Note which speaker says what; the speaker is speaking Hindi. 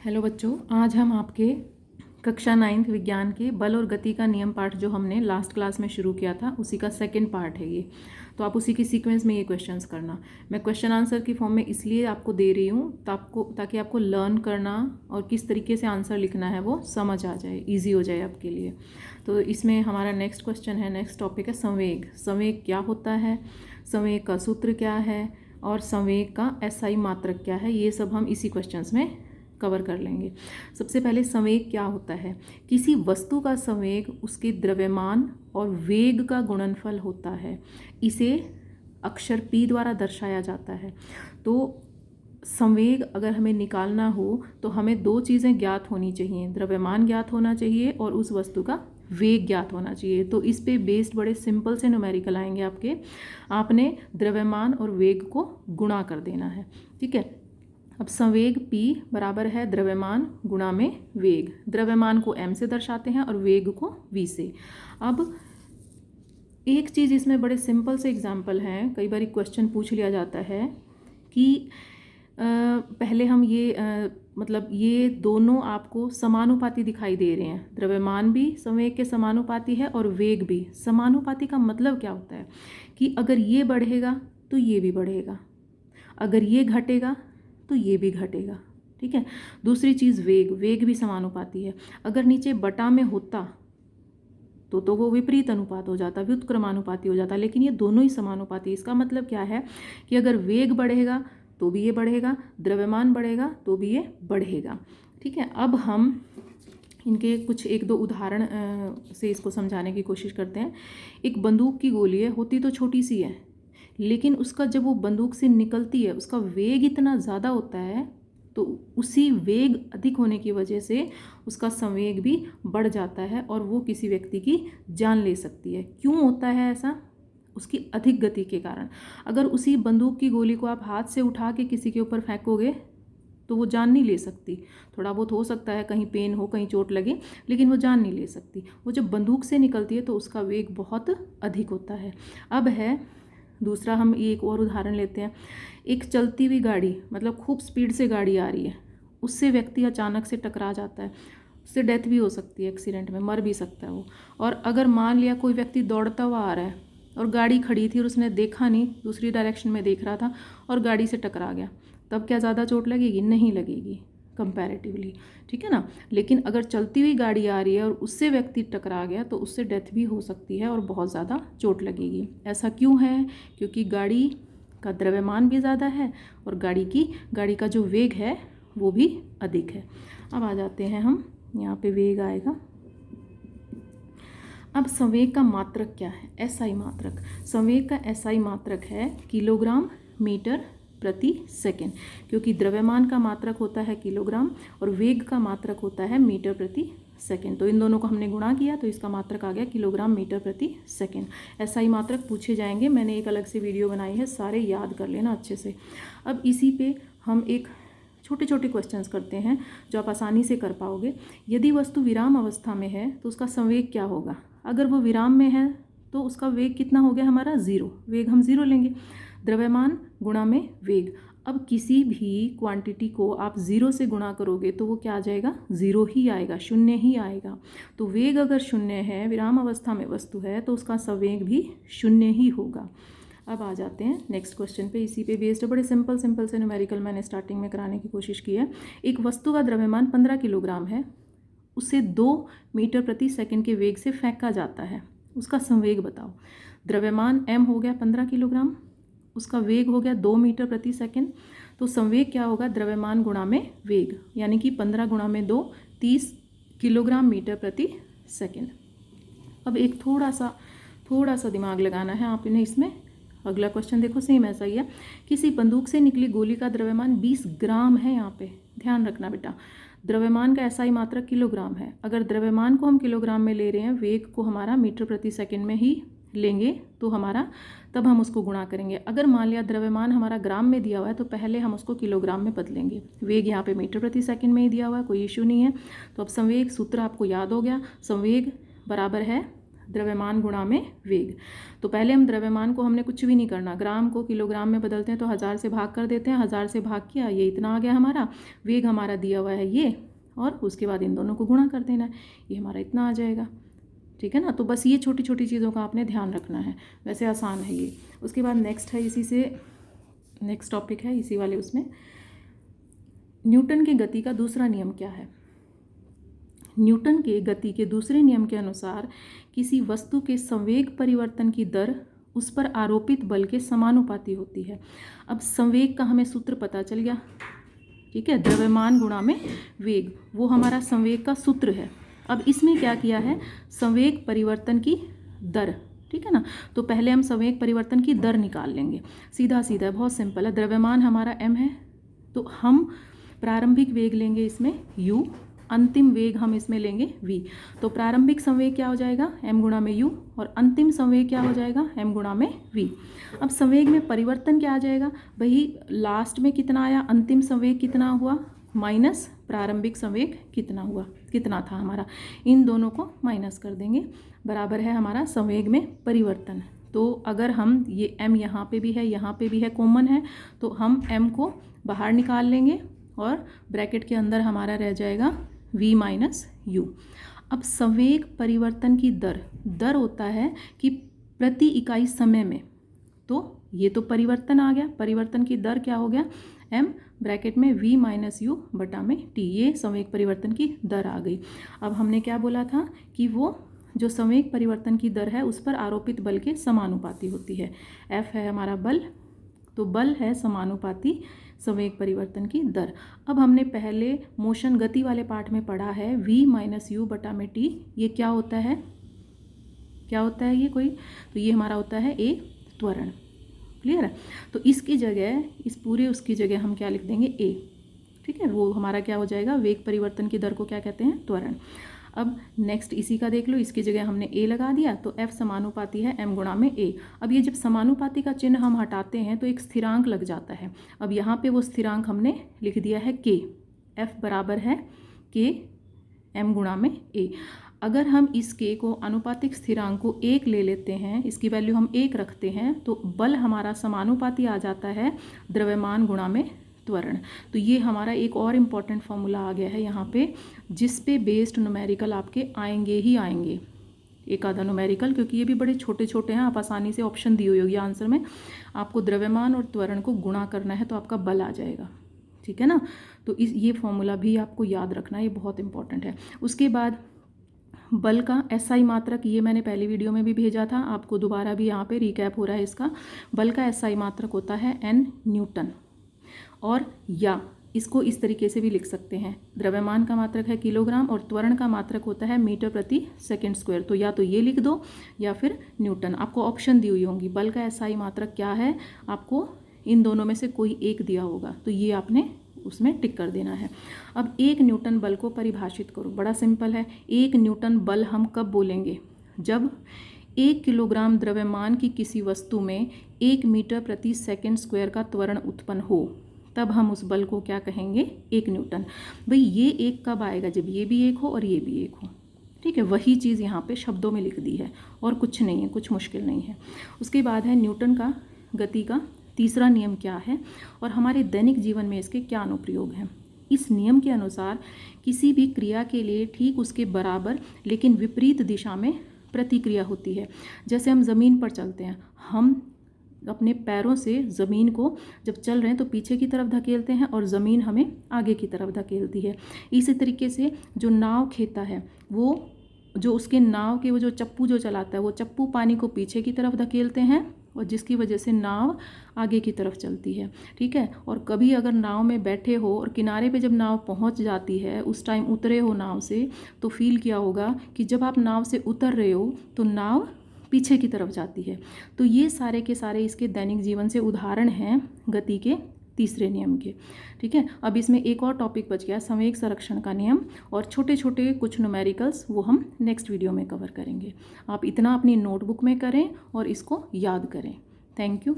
Speaker 1: हेलो बच्चों, आज हम आपके कक्षा 9th विज्ञान के बल और गति का नियम पाठ जो हमने लास्ट क्लास में शुरू किया था उसी का सेकंड पार्ट है ये। तो आप उसी की सीक्वेंस में ये क्वेश्चंस करना। मैं क्वेश्चन आंसर की फॉर्म में इसलिए आपको दे रही हूँ ताकि आपको लर्न करना और किस तरीके से आंसर लिखना है वो समझ आ जाए, ईजी हो जाए आपके लिए। तो इसमें हमारा नेक्स्ट क्वेश्चन है, नेक्स्ट टॉपिक है संवेग। संवेग क्या होता है, संवेग का सूत्र क्या है और संवेग का एसआई मात्रक क्या है, ये सब हम इसी क्वेश्चंस में कवर कर लेंगे। सबसे पहले संवेग क्या होता है। किसी वस्तु का संवेग उसके द्रव्यमान और वेग का गुणनफल होता है। इसे अक्षर P द्वारा दर्शाया जाता है। तो संवेग अगर हमें निकालना हो तो हमें दो चीज़ें ज्ञात होनी चाहिए, द्रव्यमान ज्ञात होना चाहिए और उस वस्तु का वेग ज्ञात होना चाहिए। तो इस पे बेस्ड बड़े सिंपल से न्यूमेरिकल आएंगे आपके। आपने द्रव्यमान और वेग को गुणा कर देना है, ठीक है। अब संवेग P बराबर है द्रव्यमान गुणा में वेग। द्रव्यमान को m से दर्शाते हैं और वेग को v से। अब एक चीज़ इसमें बड़े सिंपल से एग्जाम्पल हैं, कई बार क्वेश्चन पूछ लिया जाता है कि पहले हम मतलब ये दोनों आपको समानुपाती दिखाई दे रहे हैं। द्रव्यमान भी संवेग के समानुपाती है और वेग भी। समानुपाती का मतलब क्या होता है कि अगर ये बढ़ेगा तो ये भी बढ़ेगा, अगर ये घटेगा तो ये भी घटेगा, ठीक है। दूसरी चीज़ वेग भी समानुपाती है। अगर नीचे बटा में होता तो वो विपरीत अनुपात हो जाता, व्युत्क्रमानुपाती हो जाता, लेकिन ये दोनों ही समानुपाती। इसका मतलब क्या है कि अगर वेग बढ़ेगा तो भी ये बढ़ेगा, द्रव्यमान बढ़ेगा तो भी ये बढ़ेगा, ठीक है। अब हम इनके कुछ एक दो उदाहरण से इसको समझाने की कोशिश करते हैं। एक बंदूक की गोली है, होती तो छोटी सी है, लेकिन उसका जब वो बंदूक से निकलती है उसका वेग इतना ज़्यादा होता है, तो उसी वेग अधिक होने की वजह से उसका संवेग भी बढ़ जाता है और वो किसी व्यक्ति की जान ले सकती है। क्यों होता है ऐसा? उसकी अधिक गति के कारण। अगर उसी बंदूक की गोली को आप हाथ से उठा के किसी के ऊपर फेंकोगे तो वो जान नहीं ले सकती। थोड़ा बहुत हो सकता है कहीं पेन हो, कहीं चोट लगे, लेकिन वो जान नहीं ले सकती। वो जब बंदूक से निकलती है तो उसका वेग बहुत अधिक होता है। अब है दूसरा, हम एक और उदाहरण लेते हैं। एक चलती हुई गाड़ी, मतलब खूब स्पीड से गाड़ी आ रही है, उससे व्यक्ति अचानक से टकरा जाता है, उससे डेथ भी हो सकती है, एक्सीडेंट में मर भी सकता है वो। और अगर मान लिया कोई व्यक्ति दौड़ता हुआ आ रहा है और गाड़ी खड़ी थी और उसने देखा नहीं, दूसरी डायरेक्शन में देख रहा था और गाड़ी से टकरा गया, तब क्या ज़्यादा चोट लगेगी? नहीं लगेगी कंपैरेटिवली, ठीक है ना। लेकिन अगर चलती हुई गाड़ी आ रही है और उससे व्यक्ति टकरा गया तो उससे डेथ भी हो सकती है और बहुत ज़्यादा चोट लगेगी। ऐसा क्यों है? क्योंकि गाड़ी का द्रव्यमान भी ज़्यादा है और गाड़ी का जो वेग है वो भी अधिक है। अब आ जाते हैं हम, यहाँ पे वेग आएगा। अब संवेग का मात्रक क्या है? एसआई मात्रक। संवेग का एसआई मात्रक है किलोग्राम मीटर प्रति सेकेंड, क्योंकि द्रव्यमान का मात्रक होता है किलोग्राम और वेग का मात्रक होता है मीटर प्रति सेकेंड। तो इन दोनों को हमने गुणा किया तो इसका मात्रक आ गया किलोग्राम मीटर प्रति सेकेंड। एसआई मात्रक पूछे जाएंगे, मैंने एक अलग से वीडियो बनाई है, सारे याद कर लेना अच्छे से। अब इसी पे हम एक छोटे छोटे क्वेश्चंस करते हैं जो आप आसानी से कर पाओगे। यदि वस्तु विराम अवस्था में है तो उसका संवेग क्या होगा? अगर वो विराम में है तो उसका वेग कितना हो गया हमारा? 0। वेग हम 0 लेंगे, द्रव्यमान गुणा में वेग। अब किसी भी क्वांटिटी को आप 0 से गुणा करोगे तो वो क्या आ जाएगा? 0 ही आएगा, 0 ही आएगा। तो वेग अगर 0 है, विराम अवस्था में वस्तु है, तो उसका संवेग भी 0 ही होगा। अब आ जाते हैं नेक्स्ट क्वेश्चन पे। इसी पे बेस्ड बड़े सिंपल से न्यूमेरिकल मैंने स्टार्टिंग में कराने की कोशिश की है। एक वस्तु का द्रव्यमान 15 किलोग्राम है, उसे 2 मीटर प्रति सेकंड के वेग से फेंका जाता है, उसका संवेग बताओ। द्रव्यमान m हो गया 15 किलोग्राम, उसका वेग हो गया 2 मीटर प्रति सेकंड, तो संवेग क्या होगा? द्रव्यमान गुणा में वेग, यानी कि 15 गुणा में 2, 30 किलोग्राम मीटर प्रति सेकंड। अब एक थोड़ा सा दिमाग लगाना है आप इन्हें इसमें। अगला क्वेश्चन देखो, सेम ऐसा ही है। किसी बंदूक से निकली गोली का द्रव्यमान 20 ग्राम है। यहाँ पे ध्यान रखना बेटा, द्रव्यमान का एसआई मात्रक किलोग्राम है। अगर द्रव्यमान को हम किलोग्राम में ले रहे हैं, वेग को हमारा मीटर प्रति सेकंड में ही लेंगे तो तब हम उसको गुणा करेंगे। अगर मान लिया द्रव्यमान हमारा ग्राम में दिया हुआ है तो पहले हम उसको किलोग्राम में बदलेंगे। वेग यहाँ पे मीटर प्रति सेकंड में ही दिया हुआ है, कोई इशू नहीं है। तो अब संवेग सूत्र आपको याद हो गया। संवेग बराबर है द्रव्यमान गुणा में वेग। तो पहले हम द्रव्यमान को हमने कुछ भी नहीं करना, ग्राम को किलोग्राम में बदलते हैं तो 1000 से भाग कर देते हैं, 1000 से भाग किया, ये इतना आ गया हमारा, वेग हमारा दिया हुआ है ये, और उसके बाद इन दोनों को गुणा कर देना है, ये हमारा इतना आ जाएगा। ठीक है ना। तो बस ये छोटी छोटी चीज़ों का आपने ध्यान रखना है, वैसे आसान है ये। उसके बाद नेक्स्ट है, इसी से नेक्स्ट टॉपिक है इसी वाले उसमें, न्यूटन के गति का दूसरा नियम क्या है। न्यूटन के गति के दूसरे नियम के अनुसार किसी वस्तु के संवेग परिवर्तन की दर उस पर आरोपित बल के समानुपाती होती है। अब संवेग का हमें सूत्र पता चल गया, ठीक है, द्रव्यमान गुणा में वेग, वो हमारा संवेग का सूत्र है। अब इसमें क्या किया है, संवेग परिवर्तन की दर, ठीक है ना। तो पहले हम संवेग परिवर्तन की दर निकाल लेंगे, सीधा सीधा, बहुत सिंपल है। द्रव्यमान हमारा m है, तो हम प्रारंभिक वेग लेंगे इसमें u, अंतिम वेग हम इसमें लेंगे v। तो प्रारंभिक संवेग क्या हो जाएगा, m गुणा में u, और अंतिम संवेग क्या हो जाएगा, m गुणा में v। अब संवेग में परिवर्तन क्या आ जाएगा, वही लास्ट में कितना आया, अंतिम संवेग कितना हुआ, माइनस प्रारंभिक संवेग कितना हुआ, कितना था हमारा, इन दोनों को माइनस कर देंगे, बराबर है हमारा संवेग में परिवर्तन। तो अगर हम ये m यहाँ पे भी है, यहाँ पे भी है, कॉमन है, तो हम m को बाहर निकाल लेंगे और ब्रैकेट के अंदर हमारा रह जाएगा v माइनस u। अब संवेग परिवर्तन की दर होता है कि प्रति इकाई समय में, तो ये तो परिवर्तन आ गया, परिवर्तन की दर क्या हो गया, m ब्रैकेट में v माइनस u बटा में t, ये संवेग परिवर्तन की दर आ गई। अब हमने क्या बोला था कि वो जो संवेग परिवर्तन की दर है उस पर आरोपित बल के समानुपाती होती है। F है हमारा बल, तो बल है समानुपाती संवेग परिवर्तन की दर। अब हमने पहले मोशन गति वाले पार्ट में पढ़ा है v माइनस u बटा में t, ये क्या होता है, क्या होता है ये कोई, तो ये हमारा होता है a त्वरण, क्लियर है। तो इसकी जगह, इस पूरे उसकी जगह हम क्या लिख देंगे, a, ठीक है, वो हमारा क्या हो जाएगा, वेग परिवर्तन की दर को क्या कहते हैं, त्वरण। अब नेक्स्ट इसी का देख लो, इसकी जगह हमने a लगा दिया, तो f समानुपाती है m गुणा में a। अब ये जब समानुपाती का चिन्ह हम हटाते हैं तो एक स्थिरांक लग जाता है। अब यहाँ पे वो स्थिरांक हमने लिख दिया है k, f बराबर है k m गुणा में a। अगर हम इस k को अनुपातिक स्थिरांक को 1 ले लेते हैं, इसकी वैल्यू हम 1 रखते हैं, तो बल हमारा समानुपाती आ जाता है द्रव्यमान गुणा में त्वरण। तो ये हमारा एक और इम्पॉर्टेंट फॉर्मूला आ गया है यहाँ पे, जिस पे बेस्ड न्यूमेरिकल आपके आएंगे ही आएंगे, एक आधा न्यूमेरिकल, क्योंकि ये भी बड़े छोटे छोटे हैं, आप आसानी से ऑप्शन दी हुई होगी आंसर में, आपको द्रव्यमान और त्वरण को गुणा करना है तो आपका बल आ जाएगा, ठीक है ना। तो ये फॉर्मूला भी आपको याद रखना, ये बहुत इंपॉर्टेंट है। उसके बाद बल का SI मात्रक, ये मैंने पहली वीडियो में भी भेजा था, आपको दोबारा भी यहाँ पे रिकैप हो रहा है इसका। बल का SI मात्रक होता है N न्यूटन, और या इसको इस तरीके से भी लिख सकते हैं, द्रव्यमान का मात्रक है किलोग्राम और त्वरण का मात्रक होता है मीटर प्रति सेकंड स्क्वायर। तो या तो ये लिख दो या फिर न्यूटन, आपको ऑप्शन दी हुई होंगी, बल का SI मात्रक क्या है, आपको इन दोनों में से कोई एक दिया होगा, तो ये आपने उसमें टिक कर देना है। अब 1 न्यूटन बल को परिभाषित करो, बड़ा सिंपल है। 1 न्यूटन बल हम कब बोलेंगे, जब 1 किलोग्राम द्रव्यमान की किसी वस्तु में 1 मीटर प्रति सेकंड स्क्वायर का त्वरण उत्पन्न हो, तब हम उस बल को क्या कहेंगे, 1 न्यूटन। भाई ये एक कब आएगा, जब ये भी एक हो और ये भी एक हो, ठीक है। वही चीज़ यहाँ पे शब्दों में लिख दी है और कुछ नहीं है, कुछ मुश्किल नहीं है। उसके बाद है न्यूटन का गति का तीसरा नियम क्या है और हमारे दैनिक जीवन में इसके क्या अनुप्रयोग हैं। इस नियम के अनुसार किसी भी क्रिया के लिए ठीक उसके बराबर लेकिन विपरीत दिशा में प्रतिक्रिया होती है। जैसे हम ज़मीन पर चलते हैं, हम अपने पैरों से ज़मीन को जब चल रहे हैं तो पीछे की तरफ धकेलते हैं और ज़मीन हमें आगे की तरफ धकेलती है। इसी तरीके से जो नाव खेता है, वो जो उसके नाव के वो जो चप्पू जो चलाता है, वो चप्पू पानी को पीछे की तरफ धकेलते हैं और जिसकी वजह से नाव आगे की तरफ चलती है, ठीक है। और कभी अगर नाव में बैठे हो और किनारे पे जब नाव पहुंच जाती है, उस टाइम उतरे हो नाव से, तो फील किया होगा कि जब आप नाव से उतर रहे हो तो नाव पीछे की तरफ जाती है। तो ये सारे के सारे इसके दैनिक जीवन से उदाहरण हैं गति के तीसरे नियम के, ठीक है। अब इसमें एक और टॉपिक बच गया, संवेग संरक्षण का नियम, और छोटे छोटे कुछ न्यूमेरिकल्स, वो हम नेक्स्ट वीडियो में कवर करेंगे। आप इतना अपनी नोटबुक में करें और इसको याद करें। Thank you.